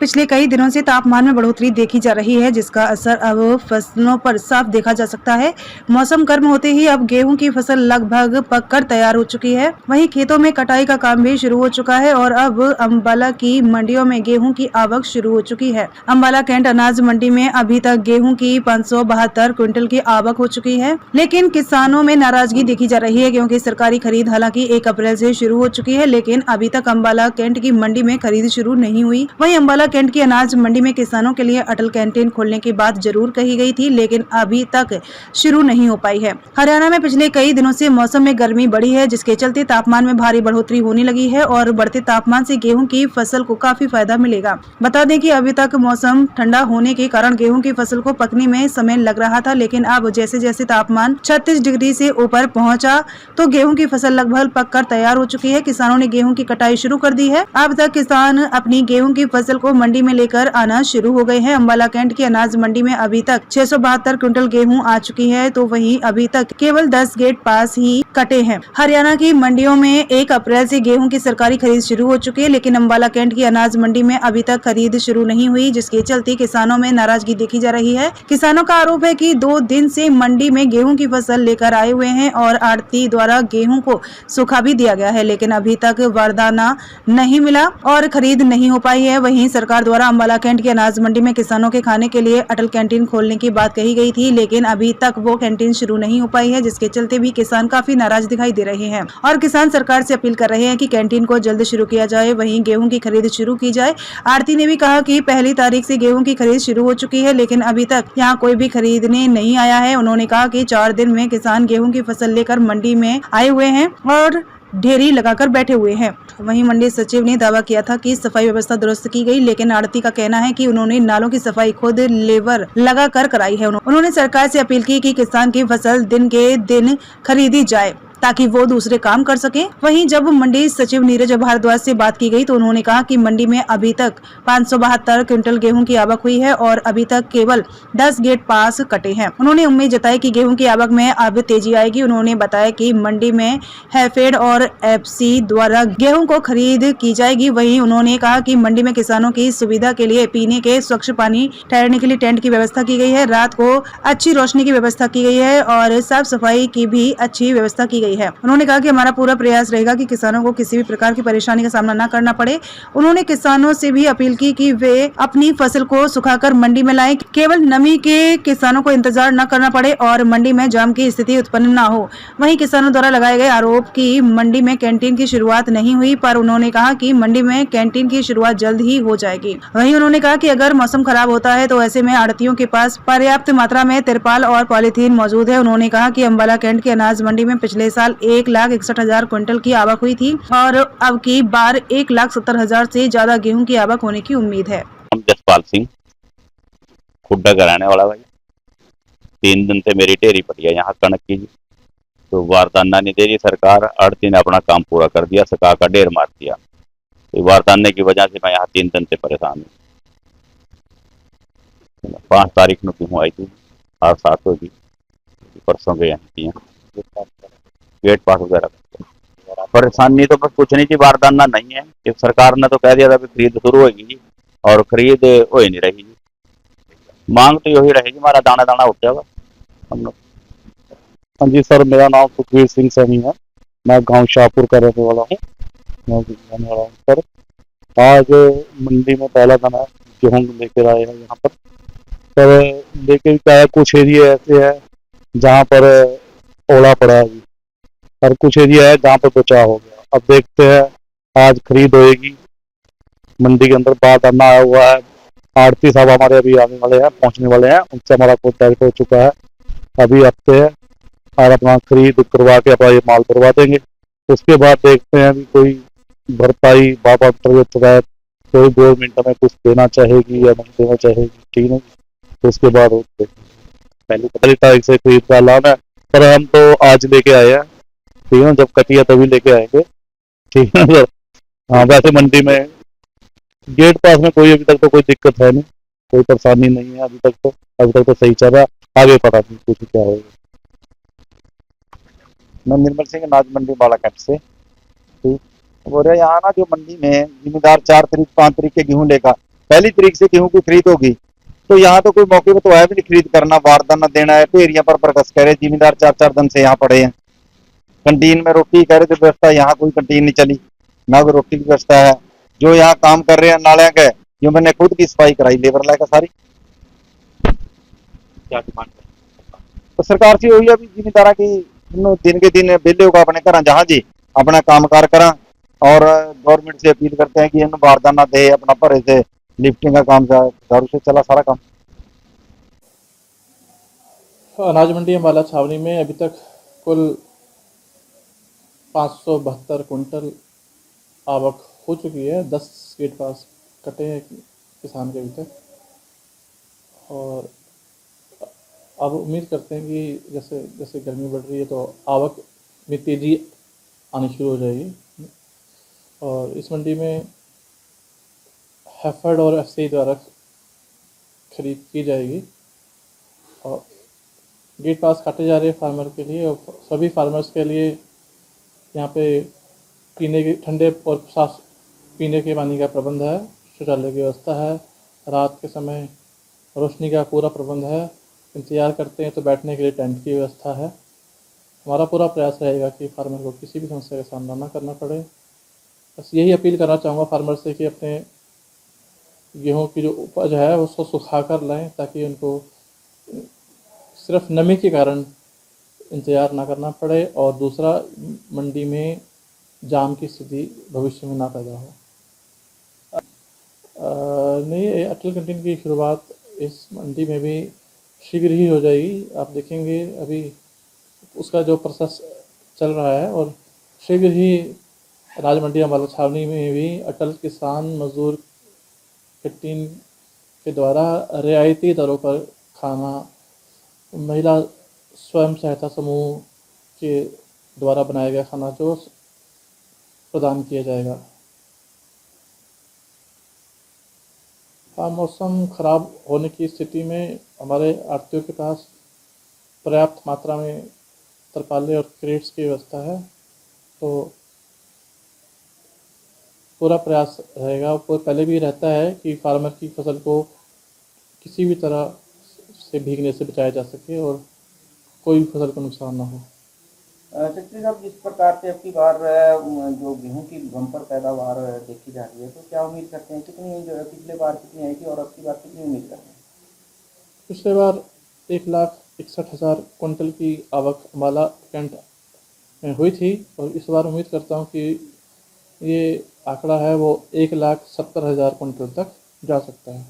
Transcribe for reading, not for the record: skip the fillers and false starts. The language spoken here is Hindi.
पिछले कई दिनों से तापमान में बढ़ोतरी देखी जा रही है, जिसका असर अब फसलों पर साफ देखा जा सकता है। मौसम गर्म होते ही अब गेहूं की फसल लगभग पककर तैयार हो चुकी है। वहीं खेतों में कटाई का काम भी शुरू हो चुका है और अब अंबाला की मंडियों में गेहूं की आवक शुरू हो चुकी है। अंबाला कैंट अनाज मंडी में अभी तक गेहूं की 572 क्विंटल की आवक हो चुकी है, लेकिन किसानों में नाराजगी देखी जा रही है क्योंकि सरकारी खरीद हालांकि 1 अप्रैल से शुरू हो चुकी है, लेकिन अभी तक अंबाला कैंट की मंडी में खरीद शुरू नहीं हुई। वहीं अंबाला कैंट की अनाज मंडी में किसानों के लिए अटल कैंटीन खोलने की बात जरूर कही गई थी, लेकिन अभी तक शुरू नहीं हो पाई है। हरियाणा में पिछले कई दिनों से मौसम में गर्मी बढ़ी है, जिसके चलते तापमान में भारी बढ़ोतरी होने लगी है और बढ़ते तापमान से गेहूं की फसल को काफी फायदा मिलेगा। बता दें कि अभी तक मौसम ठंडा होने के कारण गेहूं की फसल को पकने में समय लग रहा था, लेकिन अब जैसे जैसे तापमान 36 डिग्री से ऊपर पहुंचा तो गेहूं की फसल लगभग पककर तैयार हो चुकी है। किसानों ने गेहूं की कटाई शुरू कर दी है। अब तक किसान अपनी गेहूं की फसल को मंडी में लेकर आना शुरू हो गए हैं। अंबाला कैंट की अनाज मंडी में अभी तक 672 क्विंटल गेहूं आ चुकी है, तो वहीं अभी तक केवल 10 गेट पास ही कटे हैं। हरियाणा की मंडियों में 1 अप्रैल से गेहूं की सरकारी खरीद शुरू हो चुकी है, लेकिन अंबाला कैंट की अनाज मंडी में अभी तक खरीद शुरू नहीं हुई, जिसके चलते किसानों में नाराजगी देखी जा रही है। किसानों का आरोप है कि 2 दिन से मंडी में गेहूं की फसल लेकर आए हुए हैं और आढ़ती द्वारा गेहूं को सुखा भी दिया गया है, लेकिन अभी तक वरदाना नहीं मिला और खरीद नहीं हो पाई है। वहीं सरकार द्वारा अंबाला कैंट की अनाज मंडी में किसानों के खाने के लिए अटल कैंटीन खोलने की बात कही गई थी, लेकिन अभी तक वो कैंटीन शुरू नहीं हो पाई है, जिसके चलते भी किसान काफी नाराज दिखाई दे रहे हैं और किसान सरकार से अपील कर रहे हैं कि कैंटीन को जल्द शुरू किया जाए, वहीं गेहूं की खरीद शुरू की जाए। आढ़ती ने भी कहा कि 1 तारीख से गेहूं की खरीद शुरू हो चुकी है, लेकिन अभी तक यहाँ कोई भी खरीदने नहीं आया है। उन्होंने कहा कि 4 दिन में किसान गेहूं की फसल लेकर मंडी में आए हुए हैं और ढेरी लगाकर बैठे हुए हैं। वहीं मंडी सचिव ने दावा किया था कि सफाई व्यवस्था दुरुस्त की गई, लेकिन आढ़ती का कहना है कि उन्होंने नालों की सफाई खुद लेबर लगाकर कराई है। उन्होंने सरकार से अपील की कि किसान की फसल दिन के दिन खरीदी जाए ताकि वो दूसरे काम कर सके। वहीं जब मंडी सचिव नीरज भारद्वाज से बात की गई तो उन्होंने कहा कि मंडी में अभी तक 572 क्विंटल गेहूं की आवक हुई है और अभी तक केवल 10 गेट पास कटे हैं। उन्होंने उम्मीद जताई कि गेहूं की आवक में अब तेजी आएगी। उन्होंने बताया कि मंडी में हैफेड और एफसी द्वारा गेहूं को खरीद की जाएगी। वहीं उन्होंने कहा कि मंडी में किसानों की सुविधा के लिए पीने के स्वच्छ पानी, ठहरने के लिए टेंट की व्यवस्था की गई है, रात को अच्छी रोशनी की व्यवस्था की गई है और साफ सफाई की भी अच्छी व्यवस्था की गई है। उन्होंने कहा कि हमारा पूरा प्रयास रहेगा कि किसानों को किसी भी प्रकार की परेशानी का सामना न करना पड़े। उन्होंने किसानों से भी अपील की कि वे अपनी फसल को सुखाकर मंडी में लाएं, केवल नमी के किसानों को इंतजार न करना पड़े और मंडी में जाम की स्थिति उत्पन्न न हो। वहीं किसानों द्वारा लगाए गए आरोप की मंडी में कैंटीन की शुरुआत नहीं हुई, पर उन्होंने कहा कि मंडी में कैंटीन की शुरुआत जल्द ही हो जाएगी। वहीं उन्होंने कहा कि अगर मौसम खराब होता है तो ऐसे में आढ़तियों के पास पर्याप्त मात्रा में तिरपाल और पॉलीथीन मौजूद है। उन्होंने कहा कि अंबाला कैंट की अनाज मंडी में पिछले साल 1,61,000 क्विंटल की आवक हुई थी और अब की बार 1,70,000 से ज्यादा गेहूं की आवक होने की उम्मीद है। जसपाल सिंह खुड्डा का रहने वाला भाई। 3 दिन से मेरी ढेरी पड़ी है यहाँ कणक की, तो वारदाना नहीं दे रही सरकार। आढ़ती ने अपना काम पूरा कर दिया, सका का ढेर मार दिया। तो वारदाने की वजह से मैं यहाँ 3 दिन से परेशान हूँ। 5 तारीख में गेहूँ आई थी, आज 7 होगी, परसों गए यहाँ गेट पास वगैरह। परेशानी तो बस कुछ नहीं थी, बारदाना नहीं है कि सरकार ने तो कह दिया था कि खरीद शुरू होगी और खरीद हो ही नहीं रही। मांग तो यही रहेगी, हमारा दाना दाना उठ जाएगा हम लोग। हाँ जी सर, मेरा नाम सुखवीर सिंह सैनी है। मैं गांव शाहपुर का रहने वाला हूँ सर। आज मंडी में पहला दाना गेहूँ लेकर आए हैं यहाँ पर लेके क्या है, कुछ एरिया ऐसे है जहाँ पर ओला पड़ा है और कुछ एरिया है जहाँ पर बचाव हो गया। अब देखते हैं, आज खरीद होएगी। मंडी के अंदर बारदाना आया हुआ है। आढ़ती साहब हमारे अभी आने वाले हैं, पहुंचने वाले हैं, उनसे हमारा कॉन्टैक्ट हो चुका है। अभी हफ्ते है और अपना खरीद करवा के अपना ये माल करवा देंगे। उसके बाद देखते हैं अभी कोई भरपाई बाबा तहत कोई गवर्नमेंट हमें कुछ देना चाहेगी या नहीं देना चाहेगी, ठीक है। तो उसके बाद पहली तारीख से खरीद का ऐलान है, पर हम तो आज लेके आए हैं, ठीक है। जब कटिया तभी लेके आएंगे, ठीक है सर। हाँ, वैसे मंडी में गेट पास में कोई अभी तक तो कोई दिक्कत है नहीं, कोई परेशानी नहीं है अभी तक तो सही चल रहा है। आगे पता नहीं कुछ क्या होगा। मैं निर्मल सिंह अनाज मंडी अंबाला कैंट से, ठीक। बोल रहे यहाँ ना जो मंडी में जिम्मेदार 4 तारीख 5 तारीख के गेहूँ लेकर पहली तारीख से गेहूं की खरीद होगी, तो यहाँ तो कोई मौके पर तो है भी नहीं खरीद करना, बारदाना देना है, ढेरियां पर प्रकस कह रहे जिम्मेदार 4-4 दिन से यहाँ पड़े हैं। कंटीन में रोटी कह रहे थे व्यवस्था, यहाँ कोई कंटीन नहीं चली, ना कोई रोटी की व्यवस्था है। जो यहाँ काम कर रहे हैं नालियां के, जो मैंने खुद की सफाई कराई लेबर लायका सारी। क्या डिमांड है? तो सरकार से वही है भी जिम्मेदारा की दिन के दिन बेले होगा अपने घर जहां जी अपना कामकार करा, और गवर्नमेंट से अपील करते हैं कि इन्हें बारदाना दे, अपना भरे से लिफ्टिंग का काम झाड़ू से चला सारा काम। अनाज मंडी अम्बाला छावनी में अभी तक कुल 572 कुंटल आवक हो चुकी है। 10 गेट पास कटे हैं किसान के अभी तक, और अब उम्मीद करते हैं कि जैसे जैसे गर्मी बढ़ रही है तो आवक में तेज़ी आनी शुरू हो जाएगी। और इस मंडी में हैफेड और एफसीआई द्वारा खरीद की जाएगी, और गेट पास काटे जा रहे हैं फार्मर के लिए, और सभी फार्मर्स के लिए यहाँ पे पीने के ठंडे और साफ पीने के पानी का प्रबंध है, शौचालय की व्यवस्था है, रात के समय रोशनी का पूरा प्रबंध है, इंतज़ार करते हैं तो बैठने के लिए टेंट की व्यवस्था है। हमारा पूरा प्रयास रहेगा कि फार्मर को किसी भी समस्या का सामना ना करना पड़े। बस यही अपील करना चाहूँगा फार्मर से कि अपने गेहूँ की जो उपज है उसको सुखा कर लाएँ, ताकि उनको सिर्फ नमी के कारण इंतज़ार ना करना पड़े, और दूसरा मंडी में जाम की स्थिति भविष्य में ना पैदा हो। नहीं, अटल कैंटीन की शुरुआत इस मंडी में भी शीघ्र ही हो जाएगी। आप देखेंगे अभी उसका जो प्रोसेस चल रहा है, और शीघ्र ही अनाज मंडी अम्बाला छावनी में भी अटल किसान मजदूर कैंटीन के द्वारा रियायती दरों पर खाना महिला स्वयं सहायता समूह के द्वारा बनाया गया खाना जो प्रदान किया जाएगा। हाँ, मौसम ख़राब होने की स्थिति में हमारे आढ़तियों के पास पर्याप्त मात्रा में तरपाले और क्रेट्स की व्यवस्था है, तो पूरा प्रयास रहेगा, और पहले भी रहता है कि फार्मर की फसल को किसी भी तरह से भीगने से बचाया जा सके और कोई भी फसल को नुकसान ना हो। सेक्रेटरी साहब, जिस प्रकार से अब की बार जो गेहूं की बम्पर पैदावार देखी जा रही है, तो क्या उम्मीद करते हैं, कितनी जो पिछले बार कितनी आई थी और अब की बार कितनी उम्मीद करते हैं? पिछले बार 1,61,000 कुंटल की आवक अम्बाला कैंट में हुई थी, और इस बार उम्मीद करता हूं कि ये आंकड़ा है वो 1,70,000 कुंटल तक जा सकता है।